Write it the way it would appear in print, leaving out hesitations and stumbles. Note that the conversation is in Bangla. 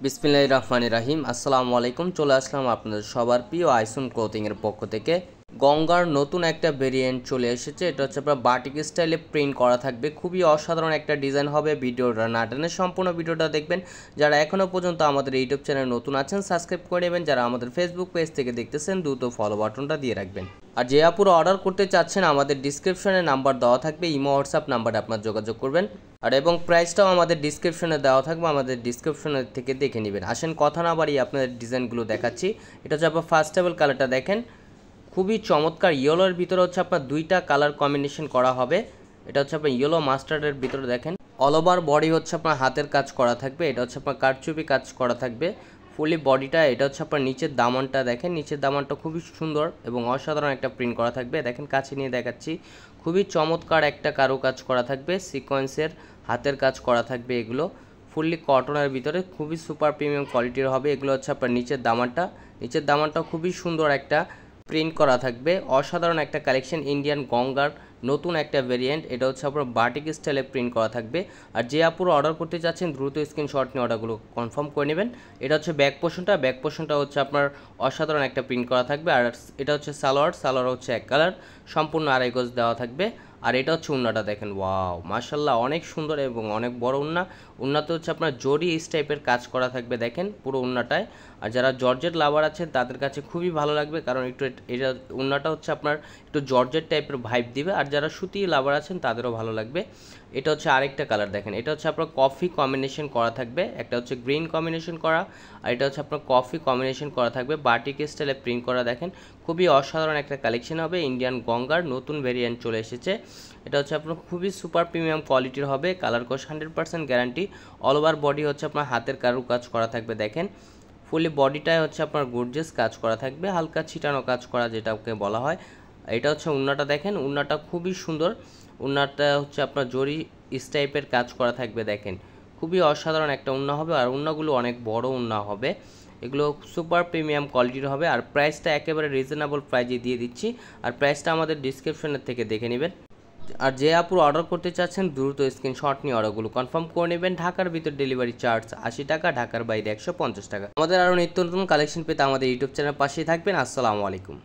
বিসমিল্লাহির রহমানির রহিম। আসসালামু আলাইকুম। চলে আসলাম আপনাদের সবার প্রিয় আইসুন ক্লোথিংয়ের পক্ষ থেকে। গঙ্গার নতুন একটা ভেরিয়েন্ট চলে এসেছে। এটা হচ্ছে আপনার বাটিক স্টাইলে প্রিন্ট করা থাকবে। খুবই অসাধারণ একটা ডিজাইন হবে। ভিডিওটা না টেনে সম্পূর্ণ ভিডিওটা দেখবেন। যারা এখনও পর্যন্ত আমাদের ইউটিউব চ্যানেল নতুন আছেন সাবস্ক্রাইব করে নেবেন। যারা আমাদের ফেসবুক পেজ থেকে দেখতেছেন দ্রুত ফলো বাটনটা দিয়ে রাখবেন। আর যে আপুরা অর্ডার করতে চাচ্ছেন আমাদের ডিসক্রিপশনে নাম্বার দেওয়া থাকবে, ইমো হোয়াটসঅ্যাপ নাম্বারে আপনার যোগাযোগ করবেন। আর এবং প্রাইসটাও আমাদের ডিসক্রিপশনে দেওয়া থাকবে, আমাদের ডিসক্রিপশনে থেকে দেখে নেবেন। আসেন কথা না বাড়িয়ে আপনাদের ডিজাইনগুলো দেখাচ্ছি। এটা হচ্ছে আপনার ফার্স্ট টেবল কালারটা দেখেন, খুবই চমৎকার। ইয়েলোর ভিতরে হচ্ছে আপনার দুইটা কালার কম্বিনেশন করা হবে। এটা হচ্ছে আপনার ইয়েলো মাস্টার্ডের ভিতরে দেখেন অল ওভার বডি হচ্ছে আপনার হাতের কাজ করা থাকবে। এটা হচ্ছে আপনার কারচুপি কাজ করা থাকবে ফুলি বডিটা। এটা হচ্ছে আপনার নিচের দামানটা দেখেন, নিচের দামানটা খুবই সুন্দর এবং অসাধারণ একটা প্রিন্ট করা থাকবে। দেখেন কাছে নিয়ে দেখাচ্ছি, খুবই চমৎকার একটা কারু কাজ করা থাকবে, সিকোয়েন্সের হাতের কাজ করা থাকবে। এগুলো ফুললি কটনের ভিতরে খুবই সুপার প্রিমিয়াম কোয়ালিটির হবে। এগুলো হচ্ছে আপনার নিচের দামানটা, নিচের দামানটা খুবই সুন্দর একটা প্রিন্ট করা থাকবে। অসাধারণ একটা কালেকশন, ইন্ডিয়ান গঙ্গার নতুন একটা ভেরিয়েন্ট। এটা হচ্ছে আপনার বাটিক স্টাইলে প্রিন্ট করা থাকবে। আর যে আপুরা অর্ডার করতে চাচ্ছেন দ্রুত স্ক্রিনশট নিয়ে অর্ডারগুলো কনফার্ম করে নেবেন। এটা হচ্ছে ব্যাক পোর্শনটা হচ্ছে আপনার অসাধারণ একটা প্রিন্ট করা থাকবে। আর এটা হচ্ছে সালোয়ার হচ্ছে এক কালার, সম্পূর্ণ আড়াই গজ দেওয়া থাকবে। আর এটা হচ্ছে উন্নাটা দেখেন, ওয়াও মাশাল্লাহ অনেক সুন্দর এবং অনেক বড় উন্না। উন্নাতে হচ্ছে আপনার জরি এই টাইপের কাজ করা থাকবে দেখেন পুরো উন্নাটায়। আর যারা জর্জেট লাভার আছেন তাদের কাছে খুবই ভালো লাগবে, কারণ একটু এটা উন্নাটা হচ্ছে আপনার একটু জর্জেট টাইপের ভাইব দিবে। আর যারা সুতি লাভার আছেন তাদেরও ভালো লাগবে। এটা হচ্ছে আরেকটা কালার দেখেন, এটা হচ্ছে আপনার কফি কম্বিনেশন করা থাকবে, একটা হচ্ছে গ্রিন কম্বিনেশন করা, আর এটা হচ্ছে আপনার কফি কম্বিনেশন করা থাকবে। বাটিক স্টাইলে প্রিন্ট করা দেখেন, খুবই অসাধারণ একটা কালেকশন হবে। ইন্ডিয়ান গঙ্গার নতুন ভেরিয়েন্ট চলে এসেছে। এটা হচ্ছে আপনার খুবই সুপার প্রিমিয়াম কোয়ালিটির হবে, কালার কোশ 100% গ্যারান্টি। অল ওভার বডি হচ্ছে আপনার হাতের কারু কাজ করা থাকবে দেখেন, ফুলি বডিটায় হচ্ছে আপনার গর্জিয়াস কাজ করা থাকবে, হালকা ছিটানো কাজ করা যেটাকে বলা হয়। এটা হচ্ছে উন্নাটা দেখেন, উন্নাটা খুবই সুন্দর। উন্নাটা হচ্ছে আপনার জরি টাইপের কাজ করা থাকবে দেখেন, খুবই অসাধারণ একটা উন্না হবে। আর উন্নাগুলো অনেক বড় উন্না হবে, এগুলো সুপার প্রিমিয়াম কোয়ালিটির হবে। আর প্রাইসটা একেবারে রিজনেবল প্রাইজে দিয়ে দিচ্ছি। আর প্রাইসটা আমাদের ডিসক্রিপশনের থেকে দেখে নেবেন। আর যে আপুর অর্ডার করতে চাচ্ছেন দ্রুত স্ক্রিনশট নিয়ে অর্ডারগুলো কনফার্ম করে নেবেন। ঢাকার ভিতর ডেলিভারি চার্জ 80 টাকা, ঢাকার বাইরে 150 টাকা। আমাদের আরও নিত্য নতুন কালেকশন পেতে আমাদের ইউটিউব চ্যানেল পাশেই থাকবেন। আসসালামু আলাইকুম।